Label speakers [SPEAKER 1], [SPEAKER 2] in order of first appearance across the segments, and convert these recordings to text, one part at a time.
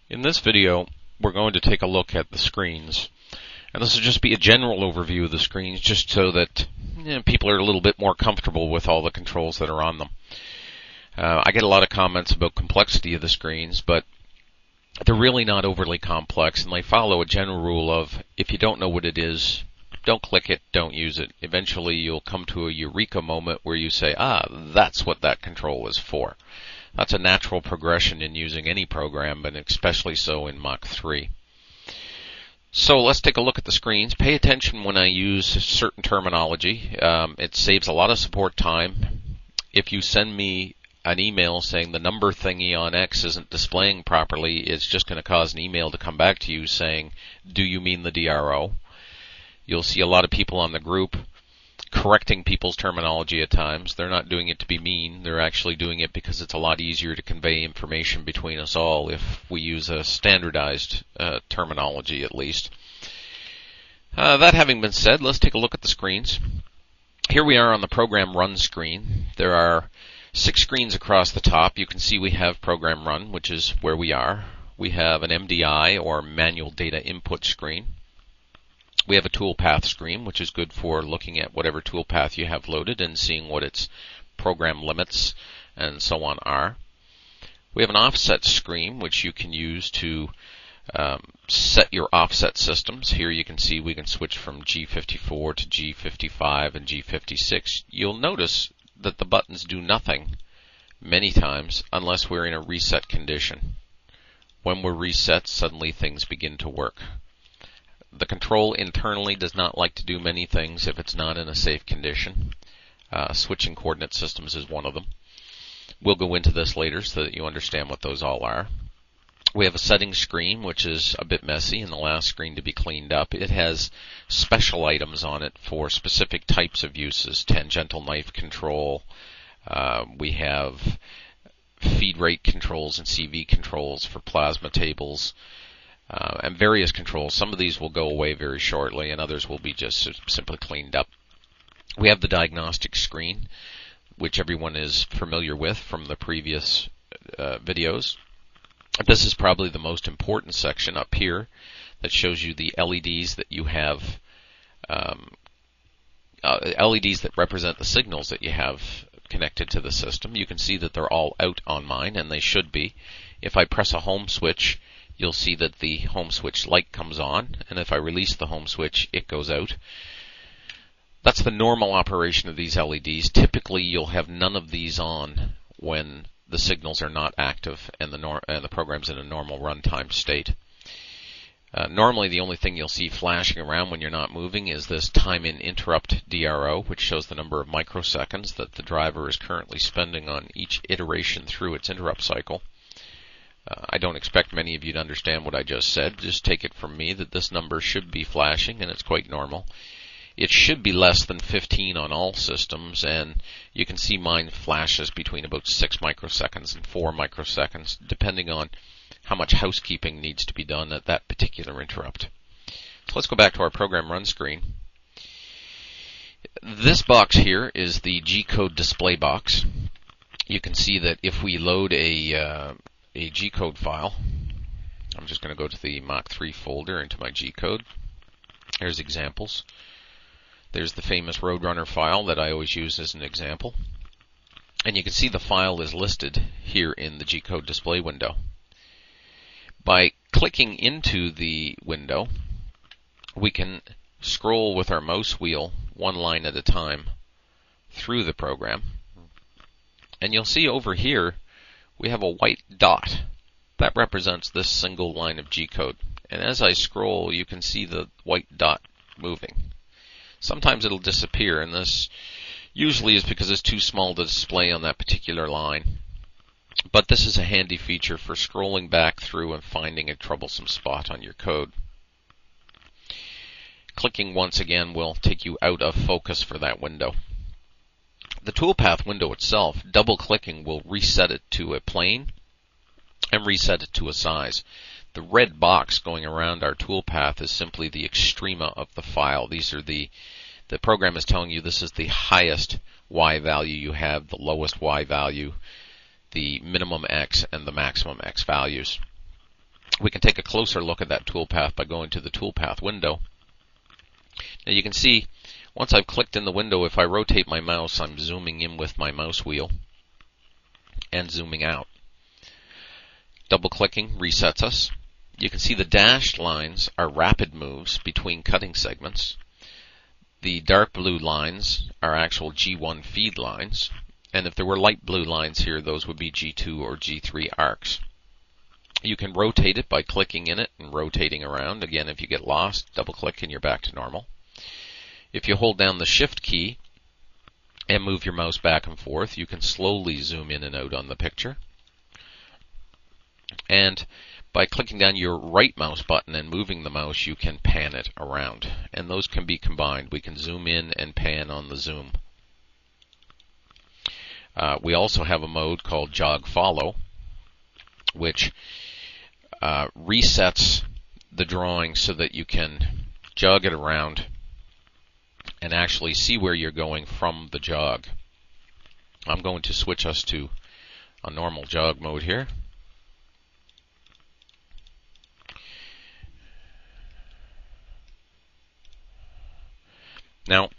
[SPEAKER 1] In this video, we're going to take a look at the screens. And this will just be a general overview of the screens, just so that people are a little bit more comfortable with all the controls that are on them. I get a lot of comments about complexity of the screens, but they're really not overly complex, and they follow a general rule of, if you don't know what it is, don't click it, don't use it. Eventually you'll come to a eureka moment where you say, that's what that control is for. That's a natural progression in using any program, but especially so in Mach3. So let's take a look at the screens. Pay attention when I use certain terminology. It saves a lot of support time. If you send me an email saying the number thingy on X isn't displaying properly, it's just going to cause an email to come back to you saying, do you mean the DRO? You'll see a lot of people on the group correcting people's terminology at times. They're not doing it to be mean. They're actually doing it because it's a lot easier to convey information between us all if we use a standardized terminology at least. That having been said, let's take a look at the screens. Here we are on the program run screen. There are 6 screens across the top. You can see we have program run, which is where we are. We have an MDI, or manual data input screen. We have a toolpath screen, which is good for looking at whatever toolpath you have loaded and seeing what its program limits and so on are. We have an offset screen, which you can use to set your offset systems. Here you can see we can switch from G54 to G55 and G56. You'll notice that the buttons do nothing many times unless we're in a reset condition. When we're reset, suddenly things begin to work. The control internally does not like to do many things if it's not in a safe condition. Switching coordinate systems is one of them. We'll go into this later so that you understand what those all are. We have a settings screen, which is a bit messy and the last screen to be cleaned up. It has special items on it for specific types of uses. Tangential knife control. We have feed rate controls and CV controls for plasma tables. And various controls. Some of these will go away very shortly, and others will be just simply cleaned up. We have the diagnostic screen, which everyone is familiar with from the previous videos. This is probably the most important section up here that shows you the LEDs that you have, LEDs that represent the signals that you have connected to the system. You can see that they're all out on mine, and they should be. If I press a home switch, you'll see that the home switch light comes on, and if I release the home switch, it goes out. That's the normal operation of these LEDs. Typically, you'll have none of these on when the signals are not active and the program's in a normal runtime state. Normally, the only thing you'll see flashing around when you're not moving is this time in interrupt DRO, which shows the number of microseconds that the driver is currently spending on each iteration through its interrupt cycle. I don't expect many of you to understand what I just said. Just take it from me that this number should be flashing, and it's quite normal. It should be less than 15 on all systems, and you can see mine flashes between about 6 microseconds and 4 microseconds, depending on how much housekeeping needs to be done at that particular interrupt. So let's go back to our program run screen. This box here is the G-code display box. You can see that if we load a G-code file. I'm just going to go to the Mach3 folder into my G-code. There's examples. There's the famous Roadrunner file that I always use as an example. And you can see the file is listed here in the G-code display window. By clicking into the window, we can scroll with our mouse wheel one line at a time through the program. And you'll see over here we have a white dot. That represents this single line of G-code. And as I scroll, you can see the white dot moving. Sometimes it'll disappear, and this usually is because it's too small to display on that particular line. But this is a handy feature for scrolling back through and finding a troublesome spot on your code. Clicking once again will take you out of focus for that window. The toolpath window itself, double-clicking will reset it to a plane and reset it to a size. The red box going around our toolpath is simply the extrema of the file. These are the program is telling you this is the highest Y value you have, the lowest Y value, the minimum X, and the maximum X values. We can take a closer look at that toolpath by going to the toolpath window. Now you can see, once I've clicked in the window, if I rotate my mouse, I'm zooming in with my mouse wheel and zooming out. Double-clicking resets us. You can see the dashed lines are rapid moves between cutting segments. The dark blue lines are actual G1 feed lines, and if there were light blue lines here, those would be G2 or G3 arcs. You can rotate it by clicking in it and rotating around. Again, if you get lost, double-click and you're back to normal. If you hold down the Shift key and move your mouse back and forth, you can slowly zoom in and out on the picture. And by clicking down your right mouse button and moving the mouse, you can pan it around. And those can be combined. We can zoom in and pan on the zoom. We also have a mode called Jog Follow, which resets the drawing so that you can jog it around and actually see where you're going from the jog. I'm going to switch us to a normal jog mode here. Now,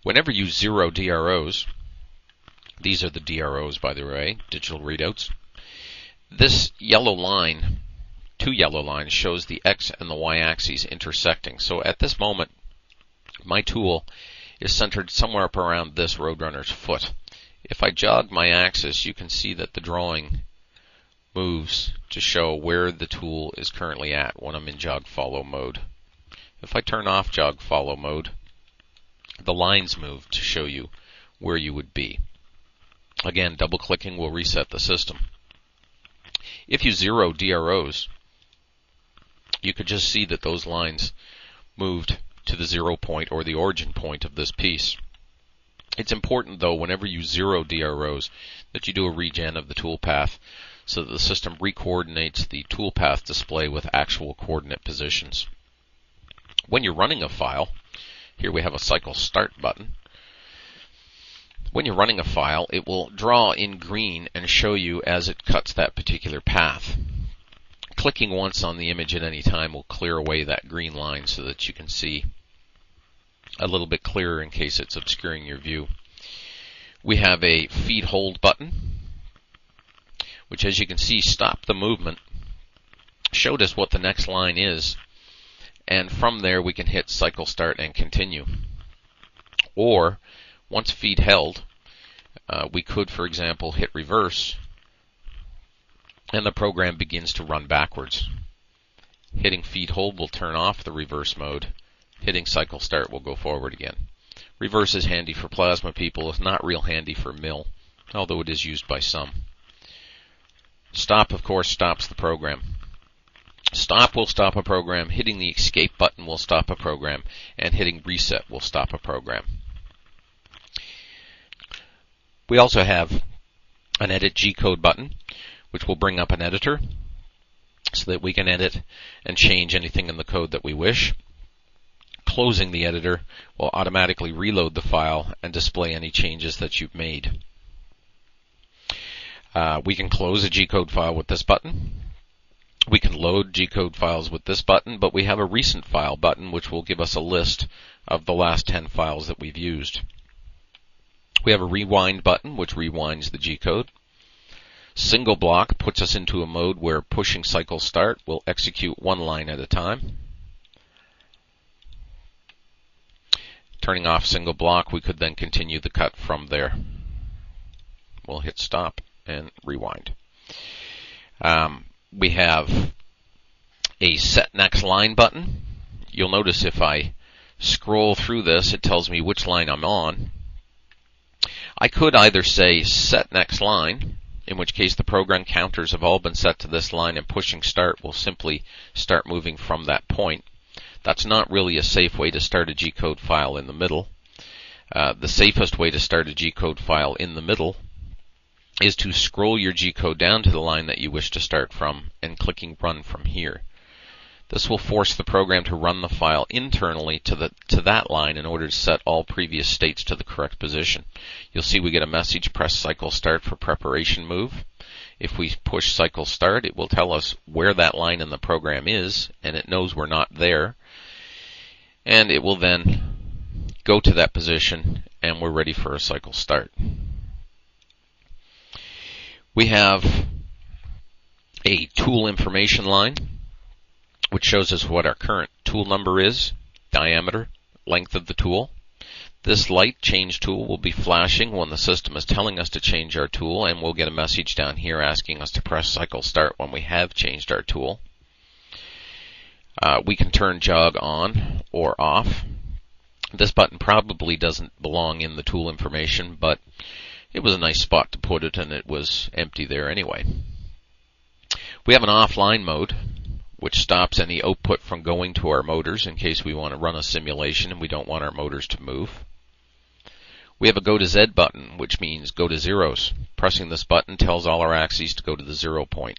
[SPEAKER 1] whenever you zero DROs, these are the DROs, by the way, digital readouts, this yellow line, two yellow lines, shows the X and the Y axes intersecting. So at this moment, my tool is centered somewhere up around this Roadrunner's foot. If I jog my axis, you can see that the drawing moves to show where the tool is currently at when I'm in Jog Follow mode. If I turn off Jog Follow mode, the lines move to show you where you would be. Again, double-clicking will reset the system. If you zero DROs, you could just see that those lines moved to the 0 point or the origin point of this piece. It's important, though, whenever you zero DROs, that you do a regen of the toolpath so that the system recoordinates the toolpath display with actual coordinate positions. When you're running a file, here we have a cycle start button. When you're running a file, it will draw in green and show you as it cuts that particular path. Clicking once on the image at any time will clear away that green line so that you can see a little bit clearer in case it's obscuring your view. We have a feed hold button, which, as you can see, stopped the movement, showed us what the next line is, and from there we can hit cycle start and continue. Or, once feed held, we could, for example, hit reverse, and the program begins to run backwards. Hitting feed hold will turn off the reverse mode. Hitting cycle start will go forward again. Reverse is handy for plasma people. It's not real handy for mill, although it is used by some. Stop, of course, stops the program. Stop will stop a program. Hitting the escape button will stop a program, and hitting reset will stop a program. We also have an edit G-code button, which will bring up an editor so that we can edit and change anything in the code that we wish. Closing the editor will automatically reload the file and display any changes that you've made. We can close a G-code file with this button. We can load G-code files with this button, but we have a recent file button which will give us a list of the last 10 files that we've used. We have a rewind button which rewinds the G-code. Single block puts us into a mode where pushing cycle start will execute one line at a time. Turning off single block, we could then continue the cut from there. We'll hit stop and rewind. We have a set next line button. You'll notice if I scroll through this, it tells me which line I'm on. I could either say set next line, in which case the program counters have all been set to this line and pushing start will simply start moving from that point. That's not really a safe way to start a G-code file in the middle. The safest way to start a G-code file in the middle is to scroll your G-code down to the line that you wish to start from and clicking run from here. This will force the program to run the file internally to that line in order to set all previous states to the correct position. You'll see we get a message, press cycle start for preparation move. If we push cycle start, it will tell us where that line in the program is, and it knows we're not there. And it will then go to that position, and we're ready for a cycle start. We have a tool information line, which shows us what our current tool number is, diameter, length of the tool. This light change tool will be flashing when the system is telling us to change our tool, and we'll get a message down here asking us to press cycle start when we have changed our tool. We can turn jog on or off. This button probably doesn't belong in the tool information, but it was a nice spot to put it, and it was empty there anyway. We have an offline mode, which stops any output from going to our motors in case we want to run a simulation and we don't want our motors to move. We have a go to Z button, which means go to zeros. Pressing this button tells all our axes to go to the 0 point.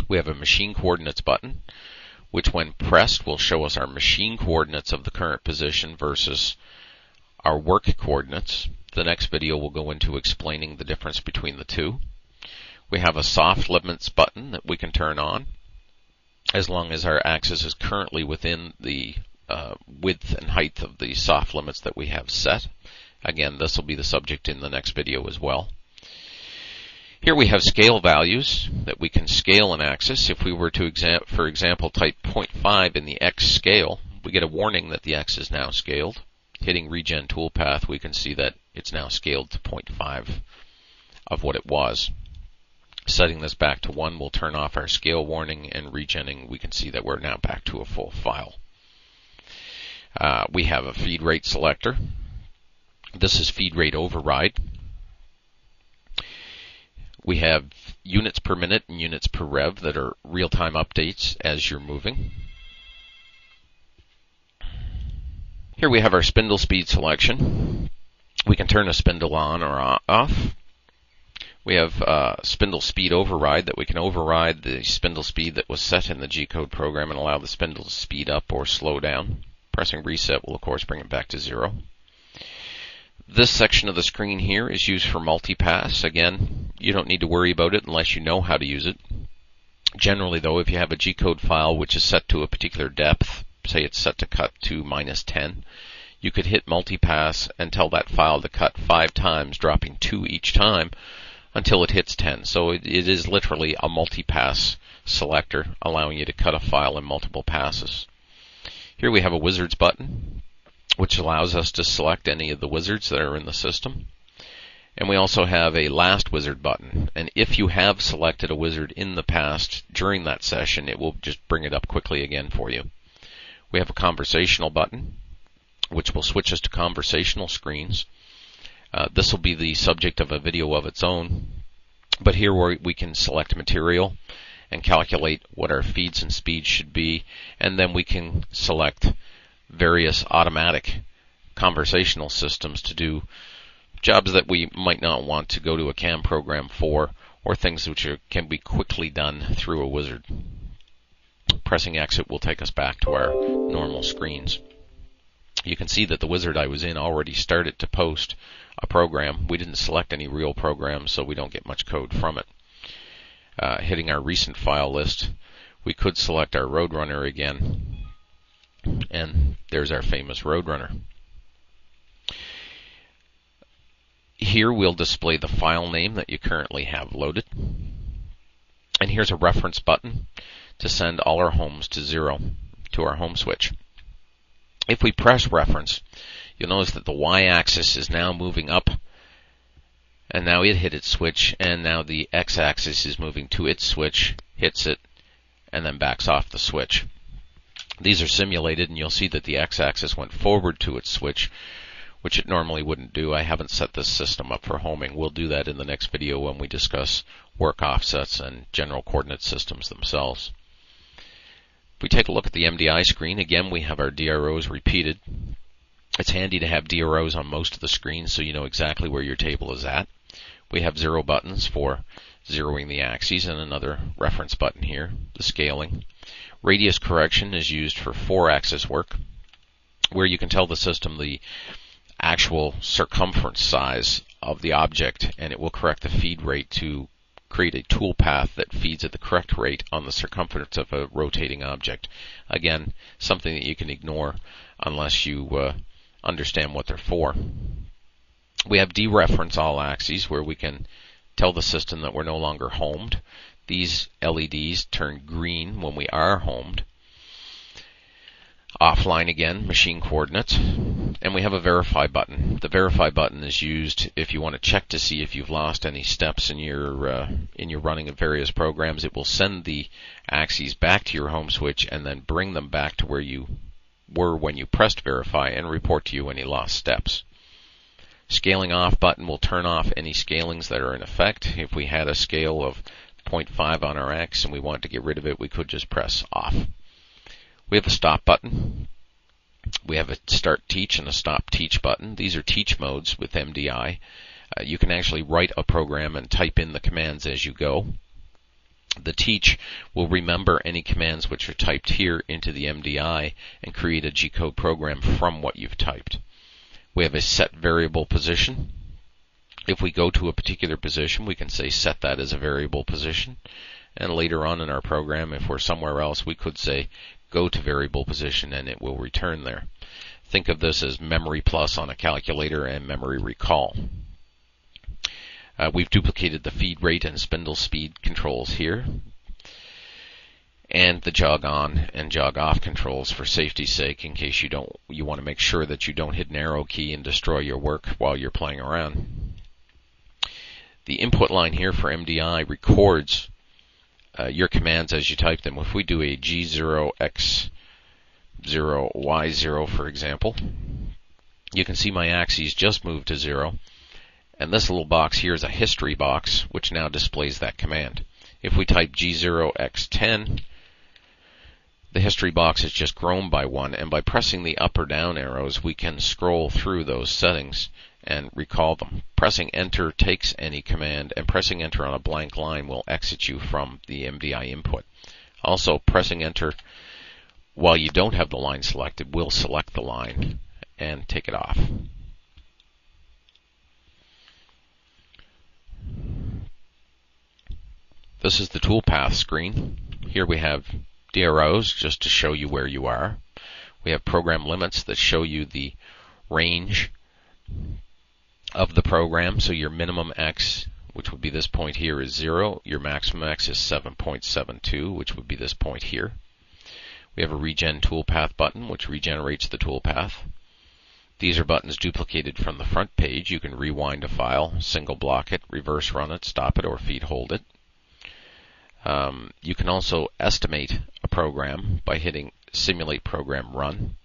[SPEAKER 1] We have a machine coordinates button, which when pressed will show us our machine coordinates of the current position versus our work coordinates. The next video will go into explaining the difference between the two. We have a soft limits button that we can turn on as long as our axis is currently within the width and height of the soft limits that we have set. Again, this will be the subject in the next video as well. Here we have scale values that we can scale an axis. If we were to, for example, type 0.5 in the X scale, we get a warning that the X is now scaled. Hitting Regen Toolpath, we can see that it's now scaled to 0.5 of what it was. Setting this back to 1 will turn off our scale warning, and regenning, we can see that we're now back to a full file. We have a feed rate selector. This is feed rate override. We have units per minute and units per rev that are real-time updates as you're moving. Here we have our spindle speed selection. We can turn a spindle on or off. We have spindle speed override, that we can override the spindle speed that was set in the G-code program and allow the spindle to speed up or slow down. Pressing reset will of course bring it back to 0. This section of the screen here is used for multipass. Again, you don't need to worry about it unless you know how to use it. Generally though, if you have a G-code file which is set to a particular depth, say it's set to cut to -10, you could hit multipass and tell that file to cut 5 times, dropping 2 each time until it hits 10. So it is literally a multipass selector, allowing you to cut a file in multiple passes. Here we have a wizards button, which allows us to select any of the wizards that are in the system. And we also have a last wizard button, and if you have selected a wizard in the past during that session, it will just bring it up quickly again for you. We have a conversational button, which will switch us to conversational screens. This will be the subject of a video of its own, but here we can select material and calculate what our feeds and speeds should be, and then we can select various automatic conversational systems to do jobs that we might not want to go to a CAM program for, or things which can be quickly done through a wizard. Pressing exit will take us back to our normal screens. You can see that the wizard I was in already started to post a program. We didn't select any real programs, so we don't get much code from it. Hitting our recent file list, we could select our Roadrunner again, and there's our famous Roadrunner. Here we'll display the file name that you currently have loaded, and here's a reference button to send all our homes to 0 to our home switch. If we press reference, you'll notice that the y-axis is now moving up, and now it hit its switch, and now the x-axis is moving to its switch, hits it, and then backs off the switch. These are simulated, and you'll see that the x-axis went forward to its switch, which it normally wouldn't do. I haven't set this system up for homing. We'll do that in the next video when we discuss work offsets and general coordinate systems themselves. If we take a look at the MDI screen, again we have our DROs repeated. It's handy to have DROs on most of the screens so you know exactly where your table is at. We have 0 buttons for zeroing the axes, and another reference button here, the scaling. Radius correction is used for 4-axis work, where you can tell the system the actual circumference size of the object, and it will correct the feed rate to create a tool path that feeds at the correct rate on the circumference of a rotating object. Again, something that you can ignore unless you understand what they're for. We have dereference all axes, where we can tell the system that we're no longer homed. These LEDs turn green when we are homed. Offline again, machine coordinates. And we have a verify button. The verify button is used if you want to check to see if you've lost any steps in your running of various programs. It will send the axes back to your home switch and then bring them back to where you were when you pressed verify and report to you any lost steps. Scaling off button will turn off any scalings that are in effect. If we had a scale of 0.5 on our X and we wanted to get rid of it, we could just press off. We have a stop button. We have a start teach and a stop teach button. These are teach modes with MDI. You can actually write a program and type in the commands as you go. The teach will remember any commands which are typed here into the MDI and create a G-code program from what you've typed. We have a set variable position. If we go to a particular position, we can say set that as a variable position. And later on in our program, if we're somewhere else, we could say go to variable position and it will return there. Think of this as memory plus on a calculator and memory recall. We've duplicated the feed rate and spindle speed controls here, and the jog on and jog off controls for safety's sake, in case you want to make sure that you don't hit an arrow key and destroy your work while you're playing around. The input line here for MDI records your commands as you type them. If we do a G0, X0, Y0, for example, you can see my axes just moved to 0. And this little box here is a history box, which now displays that command. If we type G0, X10, the history box is just grown by 1. And by pressing the up or down arrows, we can scroll through those settings and recall them. Pressing enter takes any command, and pressing enter on a blank line will exit you from the MDI input. Also, pressing enter while you don't have the line selected will select the line and take it off. This is the toolpath screen. Here we have DROs just to show you where you are. We have program limits that show you the range of the program. So your minimum X, which would be this point here, is 0. Your maximum X is 7.72, which would be this point here. We have a regen toolpath button, which regenerates the toolpath. These are buttons duplicated from the front page. You can rewind a file, single block it, reverse run it, stop it, or feed hold it. You can also estimate a program by hitting Simulate Program Run.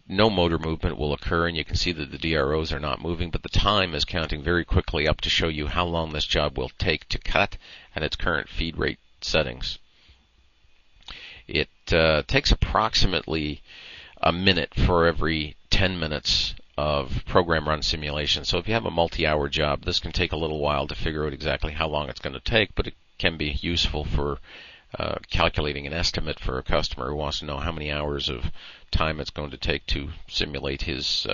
[SPEAKER 1] No motor movement will occur, and you can see that the DROs are not moving, but the time is counting very quickly up to show you how long this job will take to cut at its current feed rate settings. It takes approximately a minute for every 10 minutes of program run simulation. So if you have a multi-hour job, this can take a little while to figure out exactly how long it's going to take, but it can be useful for calculating an estimate for a customer who wants to know how many hours of time it's going to take to simulate his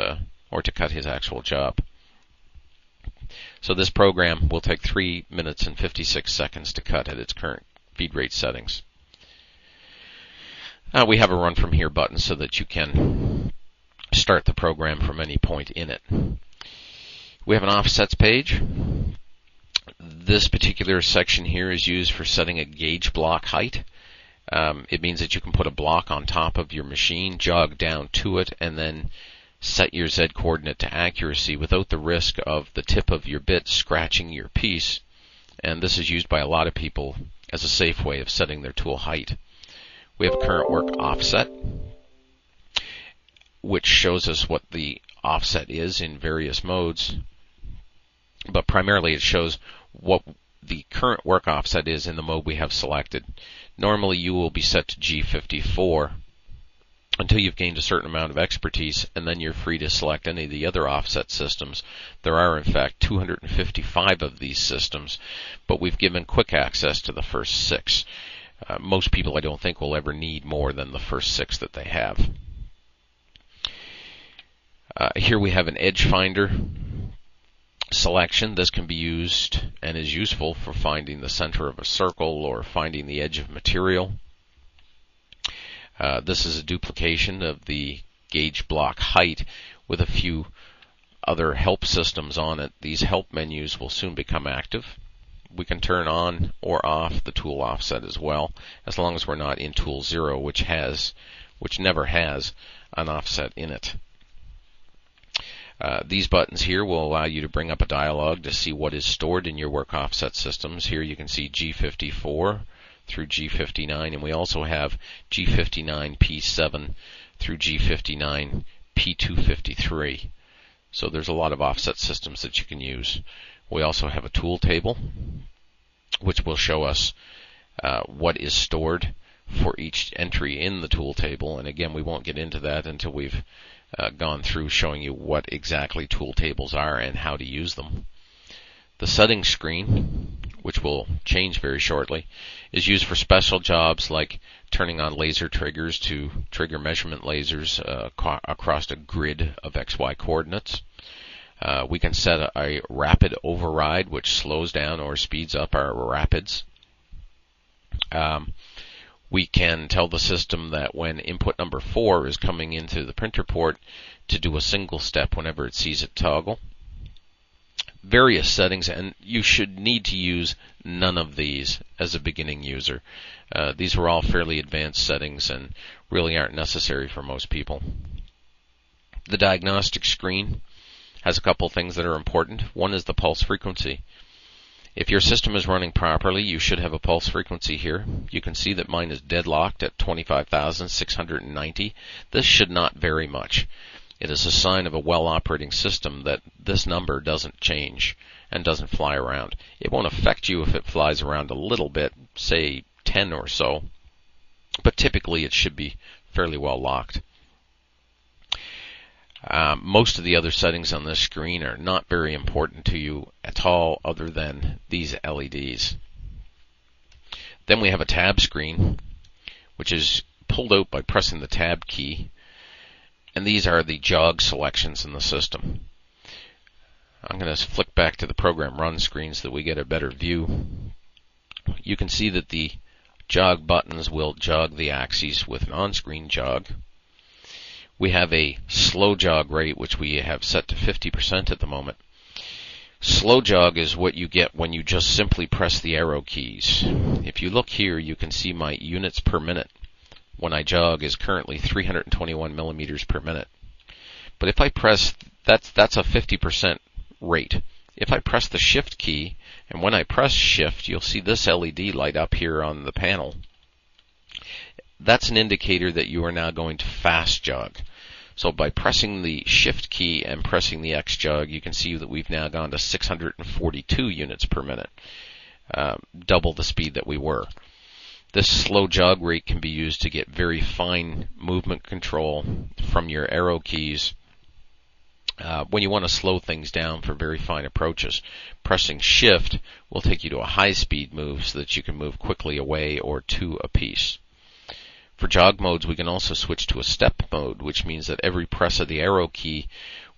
[SPEAKER 1] or to cut his actual job. So this program will take 3 minutes and 56 seconds to cut at its current feed rate settings. We have a run from here button so that you can start the program from any point in it. We have an offsets page. This particular section here is used for setting a gauge block height. It means that you can put a block on top of your machine, jog down to it, and then set your Z coordinate to accuracy without the risk of the tip of your bit scratching your piece. And this is used by a lot of people as a safe way of setting their tool height. We have a current work offset, which shows us what the offset is in various modes, but primarily it shows what the current work offset is in the mode we have selected. Normally you will be set to G54 until you've gained a certain amount of expertise, and then you're free to select any of the other offset systems. There are in fact 255 of these systems, but we've given quick access to the first 6. Most people I don't think will ever need more than the first 6 that they have. Here we have an edge finder selection. This can be used and is useful for finding the center of a circle or finding the edge of material. This is a duplication of the gauge block height with a few other help systems on it. These help menus will soon become active. We can turn on or off the tool offset as well, as long as we're not in tool 0, which never has an offset in it. These buttons here will allow you to bring up a dialog to see what is stored in your work offset systems. Here you can see G54 through G59, and we also have G59 P7 through G59 P253. So there's a lot of offset systems that you can use. We also have a tool table, which will show us what is stored for each entry in the tool table. And again, we won't get into that until we've gone through showing you what exactly tool tables are and how to use them. The settings screen, which will change very shortly, is used for special jobs like turning on laser triggers to trigger measurement lasers across a grid of XY coordinates. We can set a rapid override, which slows down or speeds up our rapids. We can tell the system that when input number 4 is coming into the printer port to do a single step whenever it sees it toggle. Various settings, and you should need to use none of these as a beginning user. These are all fairly advanced settings and really aren't necessary for most people. The diagnostic screen has a couple things that are important. One is the pulse frequency. If your system is running properly, you should have a pulse frequency here. You can see that mine is deadlocked at 25,690. This should not vary much. It is a sign of a well-operating system that this number doesn't change and doesn't fly around. It won't affect you if it flies around a little bit, say 10 or so, but typically it should be fairly well locked. Most of the other settings on this screen are not very important to you at all, other than these LEDs. Then we have a tab screen, which is pulled out by pressing the tab key, and these are the jog selections in the system. I'm going to flick back to the program run screen so that we get a better view. You can see that the jog buttons will jog the axes with an on-screen jog. We have a slow jog rate, which we have set to 50% at the moment. Slow jog is what you get when you just simply press the arrow keys. If you look here, you can see my units per minute when I jog is currently 321 millimeters per minute. But if I press, that's a 50% rate. If I press the shift key, and when I press shift, you'll see this LED light up here on the panel. That's an indicator that you are now going to fast jog. So by pressing the shift key and pressing the X jog, you can see that we've now gone to 642 units per minute, double the speed that we were. This slow jog rate can be used to get very fine movement control from your arrow keys when you want to slow things down for very fine approaches. Pressing shift will take you to a high speed move so that you can move quickly away or to a piece. For jog modes, we can also switch to a step mode, which means that every press of the arrow key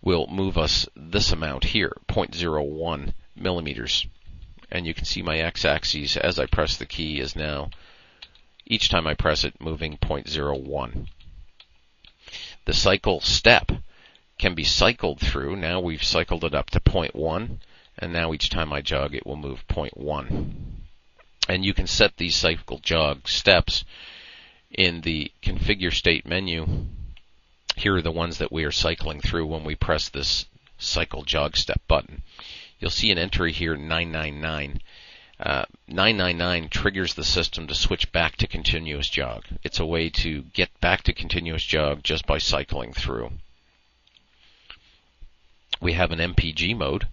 [SPEAKER 1] will move us this amount here, 0.01 millimeters. And you can see my x-axis as I press the key is now, each time I press it, moving 0.01. The cycle step can be cycled through. Now we've cycled it up to 0.1, and now each time I jog it will move 0.1. And you can set these cycle jog steps in the configure state menu. Here are the ones that we are cycling through when we press this cycle jog step button. You'll see an entry here, 999. 999 triggers the system to switch back to continuous jog. It's a way to get back to continuous jog just by cycling through. We have an MPG mode,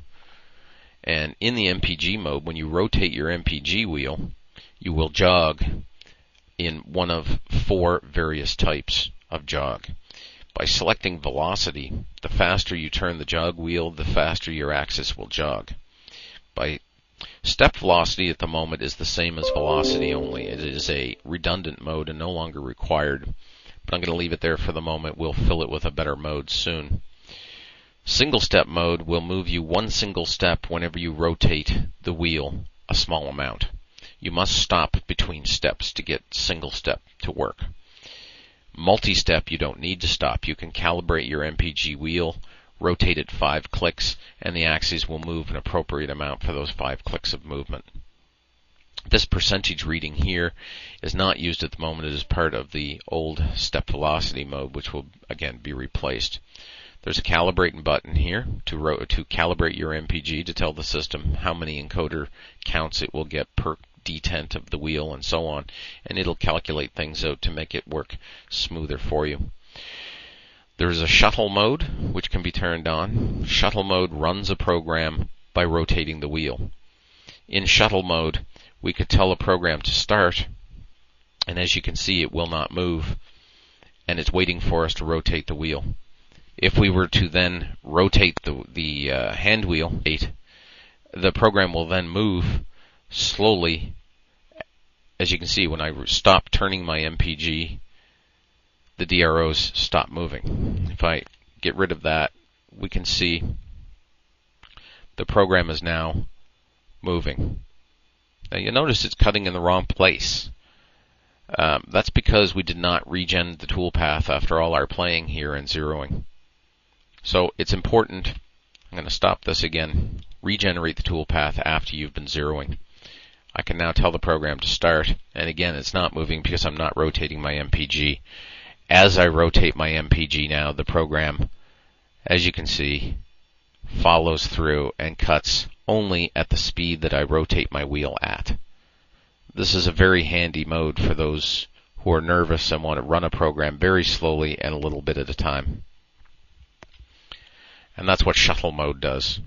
[SPEAKER 1] and in the MPG mode, when you rotate your MPG wheel, you will jog in one of 4 various types of jog. By selecting velocity, the faster you turn the jog wheel, the faster your axis will jog. By step velocity at the moment is the same as velocity, only it is a redundant mode and no longer required. But I'm going to leave it there for the moment. We'll fill it with a better mode soon. Single step mode will move you one single step whenever you rotate the wheel a small amount. You must stop between steps to get single step to work. Multi-step, you don't need to stop. You can calibrate your MPG wheel, rotate it 5 clicks, and the axis will move an appropriate amount for those 5 clicks of movement. This percentage reading here is not used at the moment. It is part of the old step velocity mode, which will again be replaced. There's a calibrating button here to calibrate your MPG, to tell the system how many encoder counts it will get per detent of the wheel and so on, and it'll calculate things out to make it work smoother for you. There's a shuttle mode which can be turned on. Shuttle mode runs a program by rotating the wheel. In shuttle mode, we could tell a program to start, and as you can see, it will not move, and it's waiting for us to rotate the wheel. If we were to then rotate the hand wheel, the program will then move slowly. As you can see, when I stop turning my MPG, the DROs stop moving. If I get rid of that, we can see the program is now moving. Now you'll notice it's cutting in the wrong place. That's because we did not regen the toolpath after all our playing here and zeroing. So it's important, I'm going to stop this again, regenerate the toolpath after you've been zeroing. I can now tell the program to start, and again it's not moving because I'm not rotating my MPG. As I rotate my MPG now, the program, as you can see, follows through and cuts only at the speed that I rotate my wheel at. This is a very handy mode for those who are nervous and want to run a program very slowly and a little bit at a time. And that's what shuttle mode does.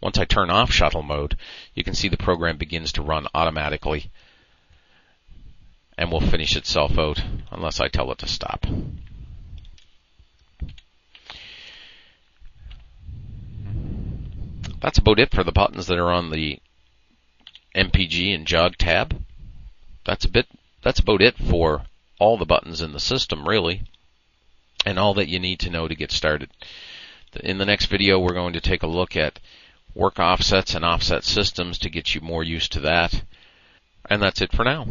[SPEAKER 1] Once I turn off shuttle mode, you can see the program begins to run automatically and will finish itself out unless I tell it to stop. That's about it for the buttons that are on the MPG and jog tab. That's about it for all the buttons in the system, really, and all that you need to know to get started. In the next video, we're going to take a look at work offsets and offset systems to get you more used to that. And that's it for now.